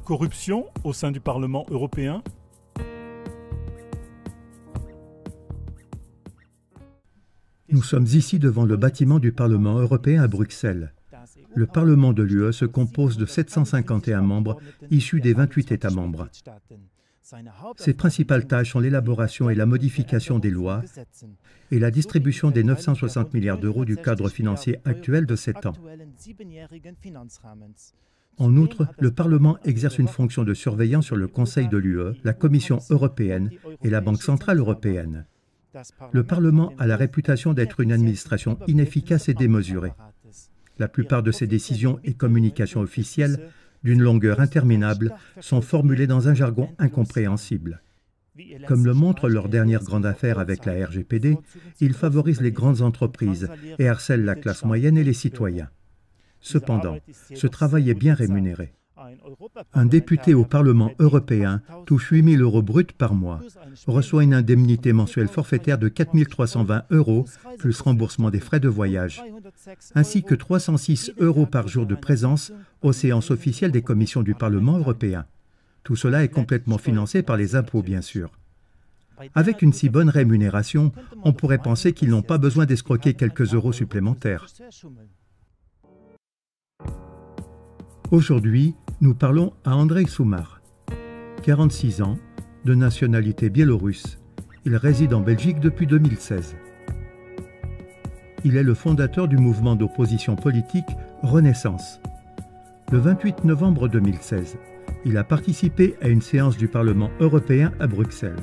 Corruption au sein du Parlement européen? Nous sommes ici devant le bâtiment du Parlement européen à Bruxelles. Le Parlement de l'UE se compose de 751 membres issus des 28 États membres. Ses principales tâches sont l'élaboration et la modification des lois et la distribution des 960 milliards d'euros du cadre financier actuel de 7 ans. En outre, le Parlement exerce une fonction de surveillance sur le Conseil de l'UE, la Commission européenne et la Banque centrale européenne. Le Parlement a la réputation d'être une administration inefficace et démesurée. La plupart de ses décisions et communications officielles, d'une longueur interminable, sont formulées dans un jargon incompréhensible. Comme le montre leur dernière grande affaire avec la RGPD, ils favorisent les grandes entreprises et harcèlent la classe moyenne et les citoyens. Cependant, ce travail est bien rémunéré. Un député au Parlement européen touche 8 000 € bruts par mois, reçoit une indemnité mensuelle forfaitaire de 4 320 € plus remboursement des frais de voyage, ainsi que 306 € par jour de présence aux séances officielles des commissions du Parlement européen. Tout cela est complètement financé par les impôts, bien sûr. Avec une si bonne rémunération, on pourrait penser qu'ils n'ont pas besoin d'escroquer quelques euros supplémentaires. Aujourd'hui, nous parlons à Andrei Soumar, 46 ans, de nationalité biélorusse. Il réside en Belgique depuis 2016. Il est le fondateur du mouvement d'opposition politique Renaissance. Le 28 novembre 2016, il a participé à une séance du Parlement européen à Bruxelles.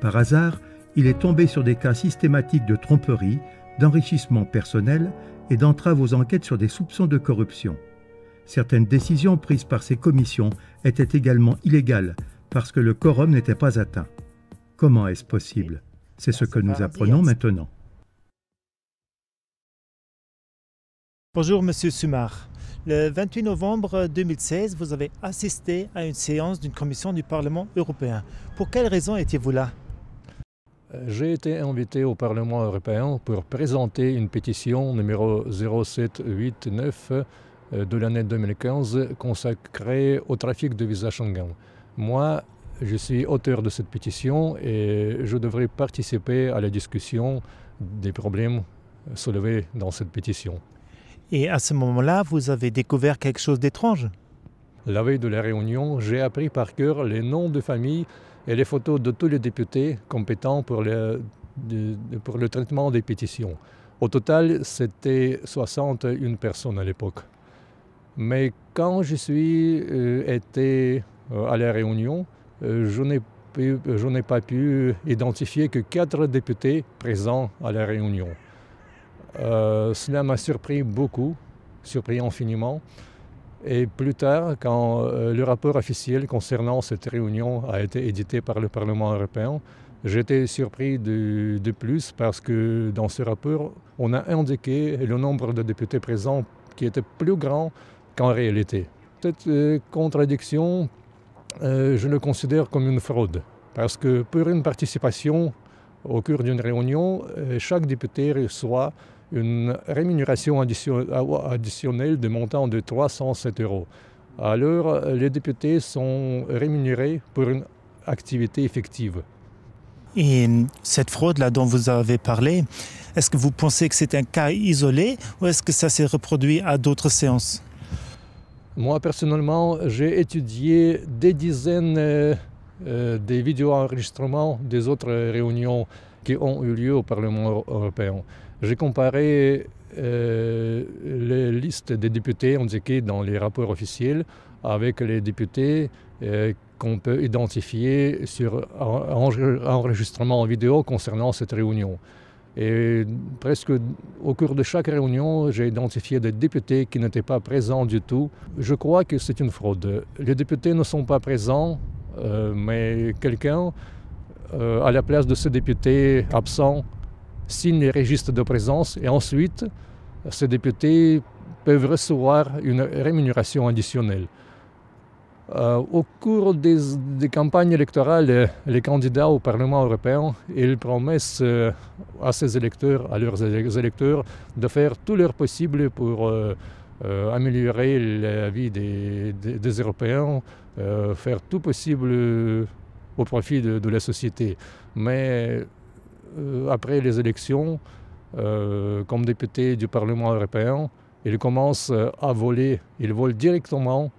Par hasard, il est tombé sur des cas systématiques de tromperie, d'enrichissement personnel et d'entrave aux enquêtes sur des soupçons de corruption. Certaines décisions prises par ces commissions étaient également illégales parce que le quorum n'était pas atteint. Comment est-ce possible? C'est ce que nous apprenons maintenant. Bonjour Monsieur Soumar. Le 28 novembre 2016, vous avez assisté à une séance d'une commission du Parlement européen. Pour quelle raison étiez-vous là? J'ai été invité au Parlement européen pour présenter une pétition numéro 0789 de l'année 2015 consacrée au trafic de visas Schengen. Moi, je suis auteur de cette pétition et je devrais participer à la discussion des problèmes soulevés dans cette pétition. Et à ce moment-là, vous avez découvert quelque chose d'étrange? La veille de la réunion, j'ai appris par cœur les noms de famille et les photos de tous les députés compétents pour le traitement des pétitions. Au total, c'était 61 personnes à l'époque. Mais quand je suis été à la réunion, je n'ai pas pu identifier que 4 députés présents à la réunion. Cela m'a surpris beaucoup, surpris infiniment. Et plus tard, quand le rapport officiel concernant cette réunion a été édité par le Parlement européen, j'étais surpris de plus parce que dans ce rapport, on a indiqué le nombre de députés présents qui était plus grand qu'en réalité. Cette contradiction, je le considère comme une fraude, parce que pour une participation au cours d'une réunion, chaque député reçoit une rémunération additionnelle de montant de 307 €. Alors, les députés sont rémunérés pour une activité effective. Et cette fraude-là dont vous avez parlé, est-ce que vous pensez que c'est un cas isolé ou est-ce que ça s'est reproduit à d'autres séances? Moi, personnellement, j'ai étudié des dizaines des vidéo-enregistrements des autres réunions qui ont eu lieu au Parlement européen. J'ai comparé les listes des députés indiquées dans les rapports officiels avec les députés qu'on peut identifier sur enregistrement vidéo concernant cette réunion. Et presque au cours de chaque réunion, j'ai identifié des députés qui n'étaient pas présents du tout. Je crois que c'est une fraude. Les députés ne sont pas présents, mais quelqu'un, à la place de ce député absent, signe les registres de présence et ensuite, ces députés peuvent recevoir une rémunération additionnelle. Au cours des campagnes électorales, les candidats au Parlement européen, ils promettent à leurs électeurs, de faire tout leur possible pour améliorer la vie des Européens, faire tout possible au profit de la société. Mais après les élections, comme député du Parlement européen, ils commencent à voler. Ils volent directement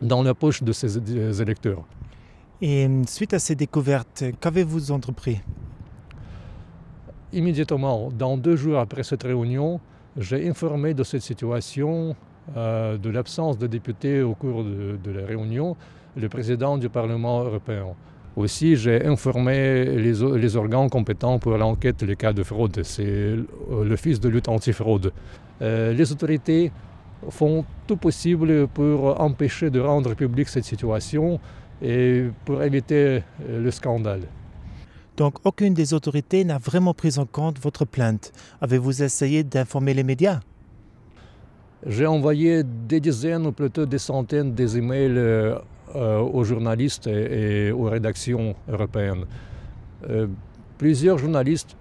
dans la poche de ces électeurs. Et suite à ces découvertes, qu'avez-vous entrepris? Immédiatement, dans 2 jours après cette réunion, j'ai informé de cette situation, de l'absence de députés au cours de la réunion, le président du Parlement européen. Aussi, j'ai informé les organes compétents pour l'enquête les cas de fraude. C'est l'Office de lutte antifraude. Les autorités font tout possible pour empêcher de rendre publique cette situation et pour éviter le scandale. Donc aucune des autorités n'a vraiment pris en compte votre plainte. Avez-vous essayé d'informer les médias? J'ai envoyé des dizaines ou plutôt des centaines d'emails aux journalistes et aux rédactions européennes. Plusieurs journalistes,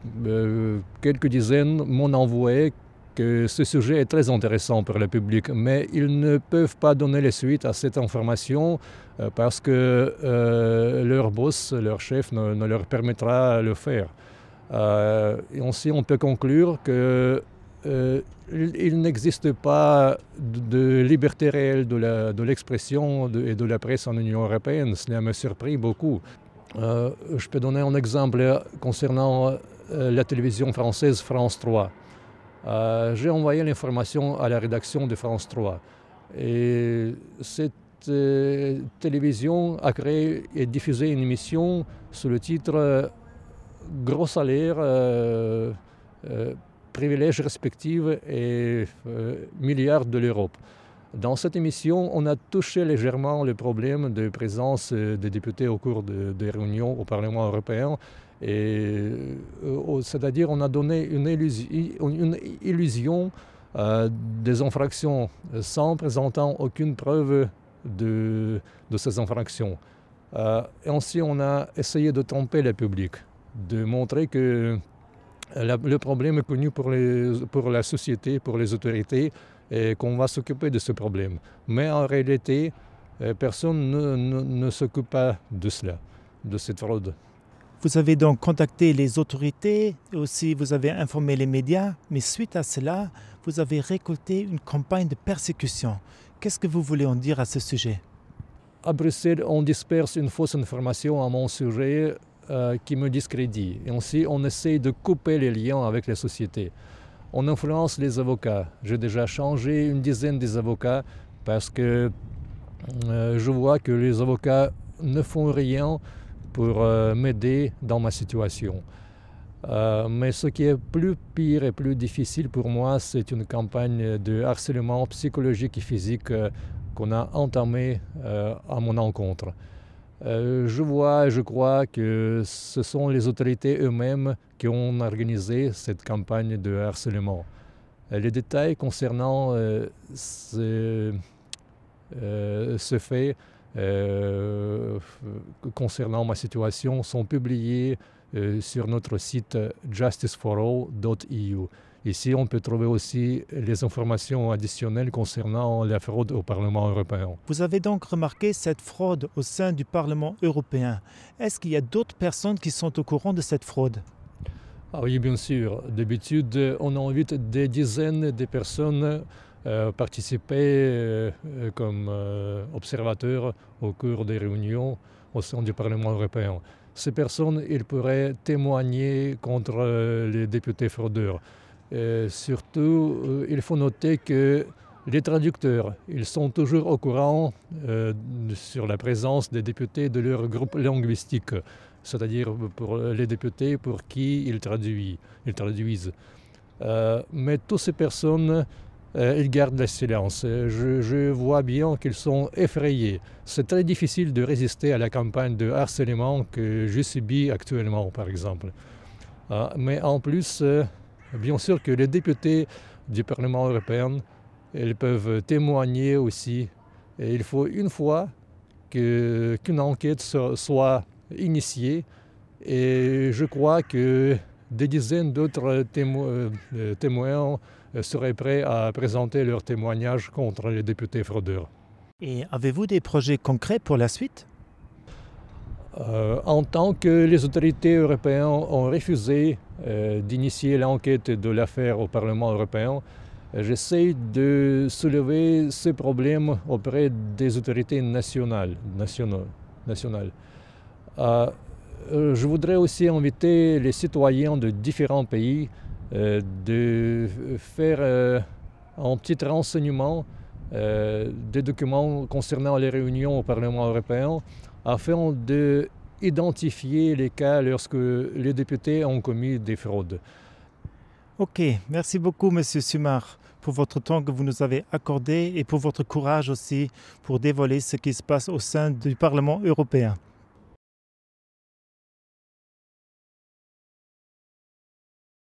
quelques dizaines, m'ont envoyé que ce sujet est très intéressant pour le public, mais ils ne peuvent pas donner les suites à cette information parce que leur boss, leur chef, ne leur permettra de le faire. Et ainsi, on peut conclure qu'il n'existe pas de liberté réelle de l'expression et de la presse en Union européenne. Cela me surpris beaucoup. Je peux donner un exemple concernant la télévision française France 3. J'ai envoyé l'information à la rédaction de France 3 et cette télévision a créé et diffusé une émission sous le titre « Gros salaire, privilèges respectifs et milliards de l'Europe ». Dans cette émission, on a touché légèrement le problème de présence des députés au cours des réunions au Parlement européen. C'est-à-dire on a donné une illusion des infractions sans présentant aucune preuve de ces infractions. Et ainsi on a essayé de tromper le public, de montrer que le problème est connu pour la société, pour les autorités, et qu'on va s'occuper de ce problème. Mais en réalité, personne ne s'occupe pas de cela, de cette fraude. Vous avez donc contacté les autorités et aussi vous avez informé les médias, mais suite à cela, vous avez récolté une campagne de persécution. Qu'est-ce que vous voulez en dire à ce sujet? À Bruxelles, on disperse une fausse information à mon sujet qui me discrédite. Et ainsi, on essaie de couper les liens avec les sociétés. On influence les avocats. J'ai déjà changé une dizaine des avocats parce que je vois que les avocats ne font rien pour m'aider dans ma situation. Mais ce qui est plus pire et plus difficile pour moi, c'est une campagne de harcèlement psychologique et physique qu'on a entamée à mon encontre. Je crois que ce sont les autorités eux-mêmes qui ont organisé cette campagne de harcèlement. Les détails concernant ce fait, concernant ma situation, sont publiés sur notre site justiceforall.eu. Ici, on peut trouver aussi les informations additionnelles concernant la fraude au Parlement européen. Vous avez donc remarqué cette fraude au sein du Parlement européen. Est-ce qu'il y a d'autres personnes qui sont au courant de cette fraude? Ah oui, bien sûr. D'habitude, on invite des dizaines de personnes participer comme observateurs au cours des réunions au sein du Parlement européen. Ces personnes, ils pourraient témoigner contre les députés fraudeurs. Surtout, il faut noter que les traducteurs, ils sont toujours au courant sur la présence des députés de leur groupe linguistique, c'est-à-dire pour les députés pour qui ils traduisent. Mais toutes ces personnes, ils gardent le silence. Je vois bien qu'ils sont effrayés. C'est très difficile de résister à la campagne de harcèlement que je subis actuellement, par exemple. Mais en plus, bien sûr que les députés du Parlement européen, ils peuvent témoigner aussi. Et il faut une fois qu'une enquête soit initiée. Et je crois que des dizaines d'autres témoins seraient prêts à présenter leur témoignage contre les députés fraudeurs. Et avez-vous des projets concrets pour la suite? En tant que les autorités européennes ont refusé d'initier l'enquête de l'affaire au Parlement européen, j'essaie de soulever ce problème auprès des autorités nationales. Je voudrais aussi inviter les citoyens de différents pays de faire un petit renseignement des documents concernant les réunions au Parlement européen afin d'identifier les cas lorsque les députés ont commis des fraudes. Ok, merci beaucoup Monsieur Sumar pour votre temps que vous nous avez accordé et pour votre courage aussi pour dévoiler ce qui se passe au sein du Parlement européen.